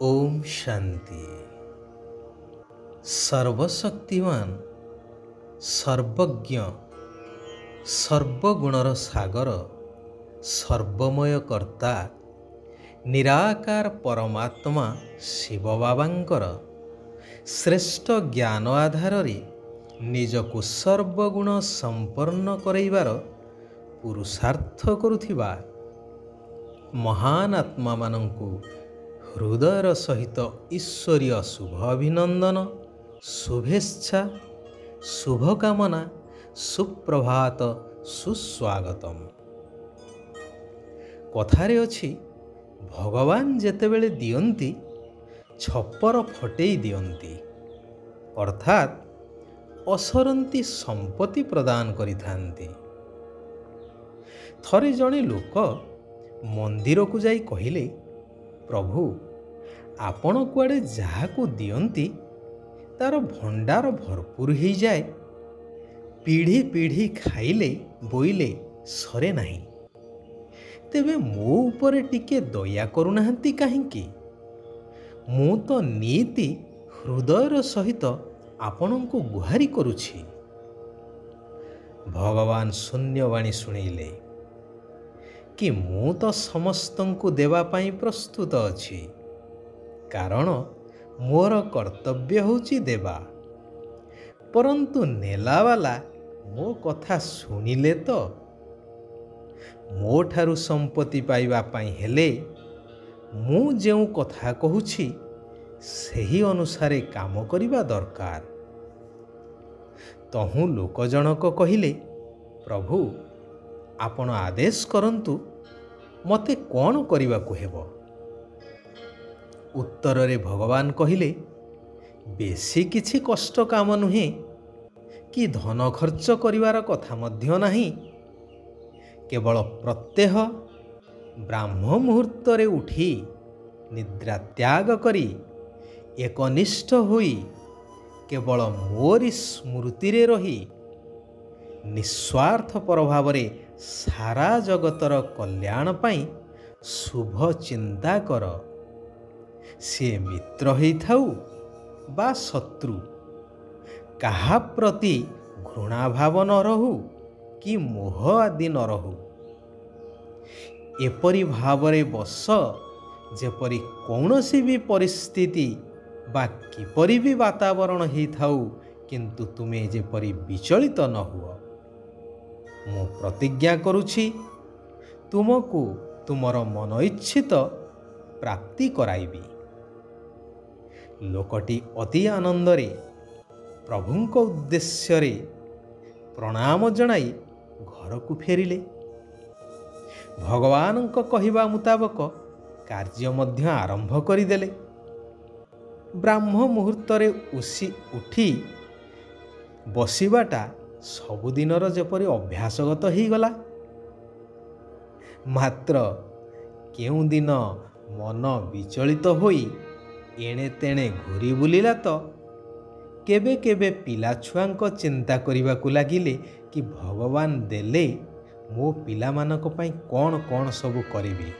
ओम शांति। सर्वशक्तिमान सर्वज्ञ सर्वगुणर सागर सर्वमय कर्ता निराकार परमात्मा शिव बाबांकर श्रेष्ठ ज्ञान आधार निजकु सर्वगुण संपन्न करैबार पुरुषार्थ करुथिबा महान आत्मा मानंकु हृदयर सहित ईश्वरीय शुभ अभिनंदन शुभेच्छा शुभकामना सुप्रभात सुस्वागतम। कथारे अछि भगवान जेतेबेले दियंती छपर फटेई दियंती अर्थात असरंती संपत्ति प्रदान करिथांती। थरे जणे लोक मंदिर को जाई कहिले, प्रभु आपण कुआडे जाहाकू दियंती तार भंडार भरपूर हो जाए, पीढ़ी पीढ़ी खाइले बोइले सरे नहीं, तेबे मो उपरे टिके दया करुनाहांती काहींकी? मु तो नीति हृदयर सहित आपणंकु गुहारी करुछि। भगवान शून्यवाणी शुणिले कि मु तो समस्तंकु देवा पाई प्रस्तुत अछि, कारण मोर कर्तव्य होछि देवा। परंतु नेलावाला मो कथा शुणिले तो मो ठारु संपत्ति पाइबा पाई हेले मु जेउ कथा कहूछि सही अनुसारे काम करिबा दरकार। तहु लोक जनक कहिले, प्रभु आपण आदेश करंतु मते कौन करिबा को हेबो? उत्तर रे भगवान कहिले, बेसी किछि कष्ट काम नुहे कि धन खर्च करिवार कथा मध्य नाही। केवल प्रत्यह ब्राह्म मुहूर्त रे उठी निद्रा त्याग करी एकनिष्ठ होई केवल मोरी स्मृति रे रही निस्वार्थ प्रभाव रे सारा जगतर कल्याण पाई शुभ चिंता कर। से मित्र ही थाउ बा शत्रु, कहा प्रति घृणा भाव न रहू कि मोह आदि न रहू। एपरि भावरे बस जेपरि कौनसी भी परिस्थिति बा किपरि भी वातावरण ही थाउ, किंतु तुमे जेपरि विचलित न हुआ। मु प्रतिज्ञा करुछि तुमको तुमर मन इच्छित प्राप्ति कराइबी। लोकटी अति आनंद रे प्रभुंक उद्देश्य रे प्रणाम जणाई घर को फेरिले। भगवान को कहिबा मुताबक कार्य मध्य आरंभ करिदेले। ब्राह्म मुहूर्त रे उठी बसिबाटा सबुदिनर जेपरि अभ्यासगत हो गला। मात्र केउ दिन मन विचलित होई एणे तेणे घूरी बुलिला तो केबे केबे पिला छुआंक चिंता करिबा को लागिले कि भगवान देले मो पिला मानक पई कौन कौन सब करिबी।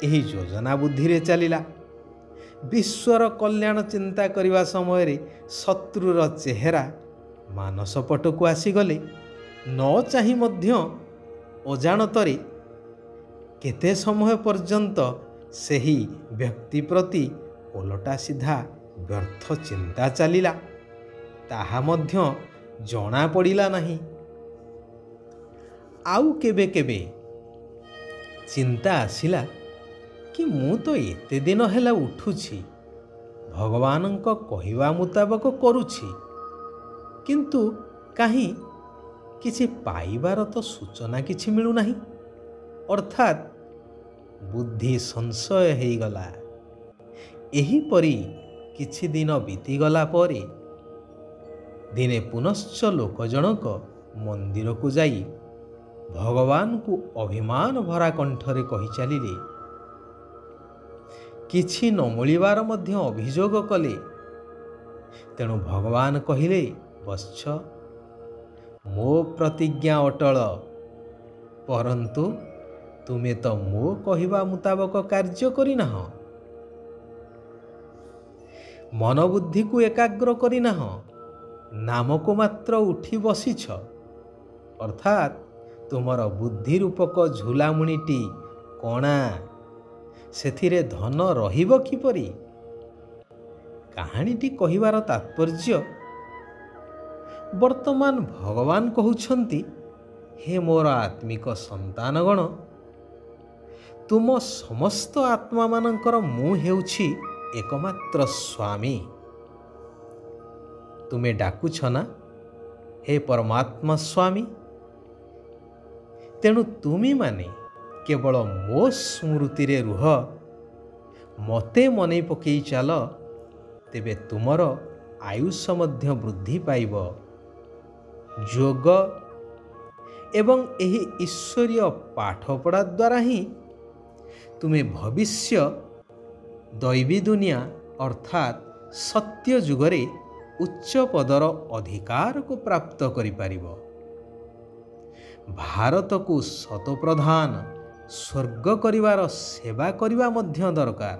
एही योजना बुद्धि रे चलिला। विश्वर कल्याण चिंता करिबा समय रे शत्रुर चेहरा मानस पट को आसीगले। न चाही मध्य अजाणतरे केते समय पर्यंत सही व्यक्ति प्रति ओलटा सीधा व्यर्थ चिंता चलिला, ताहा मध्य जଣା पड़िला नहीं। आउ केबे केबे चिंता आसिला कि मु तो एते दिन हेला उठुछि, भगवानंक कहिबा मुताबक करुछि, किंतु काहीं किछि पाइबार तो सूचना किछि मिलु नाही। अर्थात बुद्धि संशय हेई गला। एही परी किछि दिन बीतीगला परे दिने पुनश्च लोक जनक मंदिर को जाई भगवान को अभिमान भरा कंठरे कहि चलिले। किछि न मिलिबार मध्य अभियोग कले। तेणु भगवान कहिले, वत्स मो प्रतिज्ञा अटल, परंतु तुमे तो मो कहिबा मुताबक कार्य करिनाह। ମନବୁଦ୍ଧିକୁ ଏକାଗ୍ର କରିନାହ, ନାମକୁ ମାତ୍ର ଉଠି ବସିଛ। ଅର୍ଥାତ୍ ତୁମର ବୁଦ୍ଧି ରୂପକ ଝୁଲାମୁଣିଟି କଣା, ସେଥିରେ ଧନ ରହିବ କିପରି? କାହାଣୀଟି କହିବାର ତାତ୍ପର୍ଯ୍ୟ, ବର୍ତ୍ତମାନ ଭଗବାନ କହୁଛନ୍ତି, ହେ ମୋର ଆତ୍ମିକ ସନ୍ତାନଗଣ, ତୁମ ସମସ୍ତ ଆତ୍ମାମାନଙ୍କର ମୁଁ ହେଉଛି ଏକମାତ୍ର ସ୍ୱାମୀ। ତୁମେ ଡାକୁଛ ନା, ହେ ପରମାତ୍ମା ସ୍ୱାମୀ। ତେଣୁ ତୁମେମାନେ କେବଳ ମୋ ସ୍ମୃତିରେ ରୁହ, ମୋତେ ମନେ ପକାଇ ଚାଲ, ତେବେ ତୁମର ଆୟୁଷ ମଧ୍ୟ ବୃଦ୍ଧି ପାଇବ। ଯୋଗ ଏବଂ ଏହି ଈଶ୍ୱରୀୟ ପାଠପଢ଼ା ଦ୍ୱାରା ହିଁ ତୁମେ ଭବିଷ୍ୟ ଦୈବୀ ଦୁନିଆ ଅର୍ଥାତ୍ ସତ୍ୟ ଯୁଗରେ ଉଚ୍ଚ ପଦର ଅଧିକାରକୁ ପ୍ରାପ୍ତ କରିପାରିବ। ଭାରତକୁ ଶତପ୍ରଧାନ ସ୍ୱର୍ଗ କରିବାର ସେବା କରିବା ମଧ୍ୟ ଦରକାର।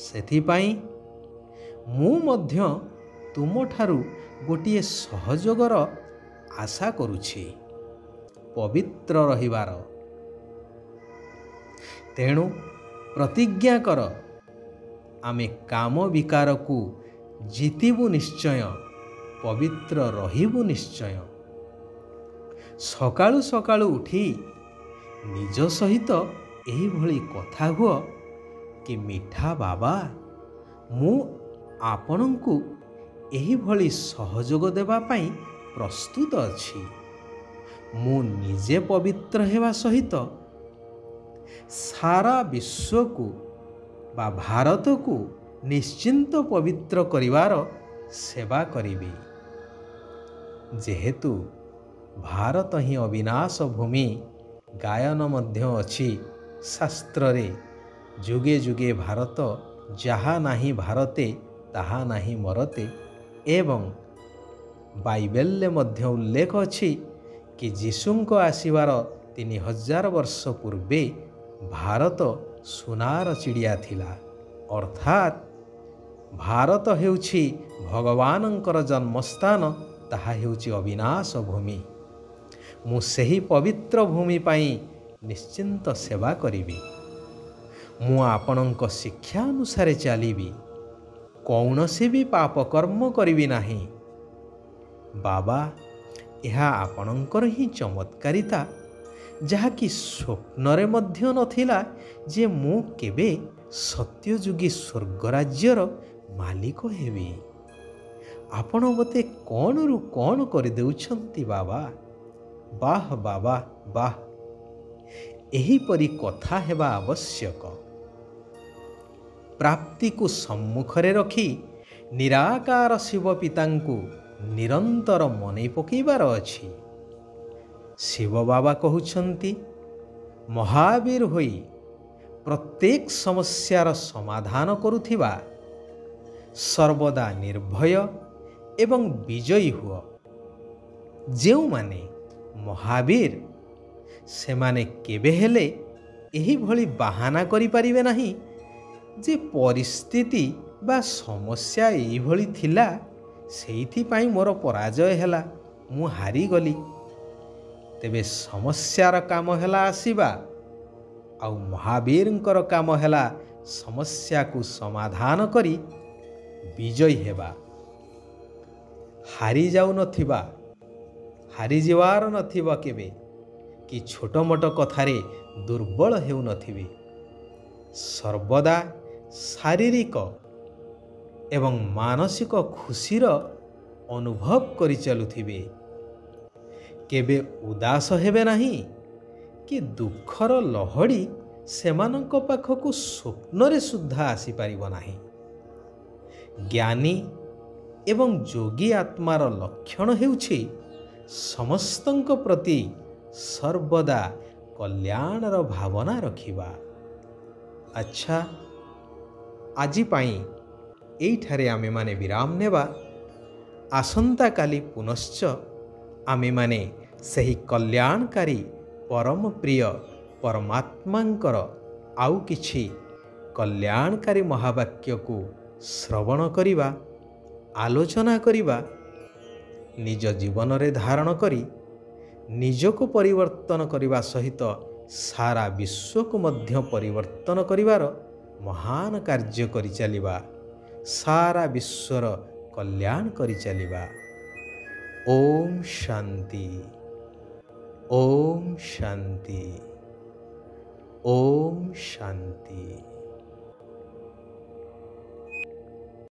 ସେଥିପାଇଁ ମୁଁ ମଧ୍ୟ ତୁମଠାରୁ ଗୋଟିଏ ସହଯୋଗର ଆଶା କରୁଛି, ପବିତ୍ର ରହିବାର। ତେଣୁ ପ୍ରତିଜ୍ଞା କର, ଆମେ କାମ ବିକାରକୁ ଜିତିବୁ ନିଶ୍ଚୟ, ପବିତ୍ର ରହିବୁ ନିଶ୍ଚୟ। ସକାଳୁ ସକାଳୁ ଉଠି ନିଜ ସହିତ ଏହିଭଳି କଥା ହୁଅ କି, ମିଠା ବାବା, ମୁଁ ଆପଣଙ୍କୁ ଏହିଭଳି ସହଯୋଗ ଦେବା ପାଇଁ ପ୍ରସ୍ତୁତ ଅଛି। ମୁଁ ନିଜେ ପବିତ୍ର ହେବା ସହିତ ସାରା ବିଶ୍ୱକୁ ବା ଭାରତକୁ ନିଶ୍ଚିନ୍ତ ପବିତ୍ର କରିବାର ସେବା କରିବି। ଯେହେତୁ ଭାରତ ହିଁ ଅବିନାଶ ଭୂମି, ଗାୟନ ମଧ୍ୟ ଅଛି ଶାସ୍ତ୍ରରେ, ଯୁଗେ ଯୁଗେ ଭାରତ, ଯାହା ନାହିଁ ଭାରତେ ତାହା ନାହିଁ ମରତେ। ଏବଂ ବାଇବେଲରେ ମଧ୍ୟ ଉଲ୍ଲେଖ ଅଛି କି ଯୀଶୁଙ୍କ ଆସିବାର 3000 ବର୍ଷ ପୂର୍ବେ ଭାରତ ସୁନାର ଚିଡ଼ିଆ ଥିଲା। ଅର୍ଥାତ୍ ଭାରତ ହେଉଛି ଭଗବାନଙ୍କର ଜନ୍ମସ୍ଥାନ, ତାହା ହେଉଛି ଅବିନାଶ ଭୂମି। ମୁଁ ସେହି ପବିତ୍ର ଭୂମି ପାଇଁ ନିଶ୍ଚିନ୍ତ ସେବା କରିବି। ମୁଁ ଆପଣଙ୍କ ଶିକ୍ଷା ଅନୁସାରେ ଚାଲିବି, କୌଣସି ବି ପାପ କର୍ମ କରିବି ନାହିଁ। ବାବା, ଏହା ଆପଣଙ୍କର ହିଁ ଚମତ୍କାରିତା, ଯାହାକି ସ୍ୱପ୍ନରେ ମଧ୍ୟ ନଥିଲା ଯେ ମୁଁ କେବେ ସତ୍ୟଯୁଗୀ ସ୍ୱର୍ଗରାଜ୍ୟର ମାଲିକ ହେବି। ଆପଣ ମୋତେ କ'ଣରୁ କ'ଣ କରିଦେଉଛନ୍ତି ବାବା। ବାଃ ବାବା ବାଃ, ଏହିପରି କଥା ହେବା ଆବଶ୍ୟକ। ପ୍ରାପ୍ତିକୁ ସମ୍ମୁଖରେ ରଖି ନିରାକାର ଶିବ ପିତାଙ୍କୁ ନିରନ୍ତର ମନେ ପକାଇବାର ଅଛି। ଶିବ ବାବା କହୁଛନ୍ତି, ମହାବୀର ହୋଇ ପ୍ରତ୍ୟେକ ସମସ୍ୟାର ସମାଧାନ କରୁଥିବା, ସର୍ବଦା ନିର୍ଭୟ ଏବଂ ବିଜୟୀ ହୁଅ। ଯେଉଁମାନେ ମହାବୀର, ସେମାନେ କେବେ ହେଲେ ଏହିଭଳି ବାହାନା କରିପାରିବେ ନାହିଁ ଯେ ପରିସ୍ଥିତି ବା ସମସ୍ୟା ଏଇଭଳି ଥିଲା, ସେଇଥିପାଇଁ ମୋର ପରାଜୟ ହେଲା, ମୁଁ ହାରିଗଲି। ତେବେ ସମସ୍ୟାର କାମ ହେଲା ଆସିବା, ଆଉ ମହାବୀରଙ୍କର କାମ ହେଲା ସମସ୍ୟାକୁ ସମାଧାନ କରି ବିଜୟୀ ହେବା। ହାରିଯିବାର ନଥିବ କେବେ, କି ଛୋଟ ମୋଟ କଥାରେ ଦୁର୍ବଳ ହେଉନଥିବେ। ସର୍ବଦା ଶାରୀରିକ ଏବଂ ମାନସିକ ଖୁସିର ଅନୁଭବ କରି ଚାଲୁଥିବେ। କେବେ ଉଦାସ ହେବେ ନାହିଁ, କି ଦୁଃଖର ଲହଡ଼ି ସେମାନଙ୍କ ପାଖକୁ ସ୍ୱପ୍ନରେ ସୁଦ୍ଧା ଆସିପାରିବ ନାହିଁ। ଜ୍ଞାନୀ ଏବଂ ଯୋଗୀ ଆତ୍ମାର ଲକ୍ଷଣ ହେଉଛି ସମସ୍ତଙ୍କ ପ୍ରତି ସର୍ବଦା କଲ୍ୟାଣର ଭାବନା ରଖିବା। ଆଚ୍ଛା, ଆଜି ପାଇଁ ଏଇଠାରେ ଆମେମାନେ ବିରାମ ନେବା। ଆସନ୍ତାକାଲି ପୁନଶ୍ଚ ଆମେମାନେ ସେହି କଲ୍ୟାଣକାରୀ ପରମ ପ୍ରିୟ ପରମାତ୍ମାଙ୍କର ଆଉ କିଛି କଲ୍ୟାଣକାରୀ ମହାବାକ୍ୟକୁ ଶ୍ରବଣ କରିବା, ଆଲୋଚନା କରିବା, ନିଜ ଜୀବନରେ ଧାରଣ କରି ନିଜକୁ ପରିବର୍ତ୍ତନ କରିବା ସହିତ ସାରା ବିଶ୍ୱକୁ ମଧ୍ୟ ପରିବର୍ତ୍ତନ କରିବାର ମହାନ କାର୍ଯ୍ୟ କରିଚାଲିବା, ସାରା ବିଶ୍ୱର କଲ୍ୟାଣ କରିଚାଲିବା। ଓମ୍ ଶାନ୍ତି, ଓମ୍ ଶାନ୍ତି, ଓମ୍ ଶାନ୍ତି।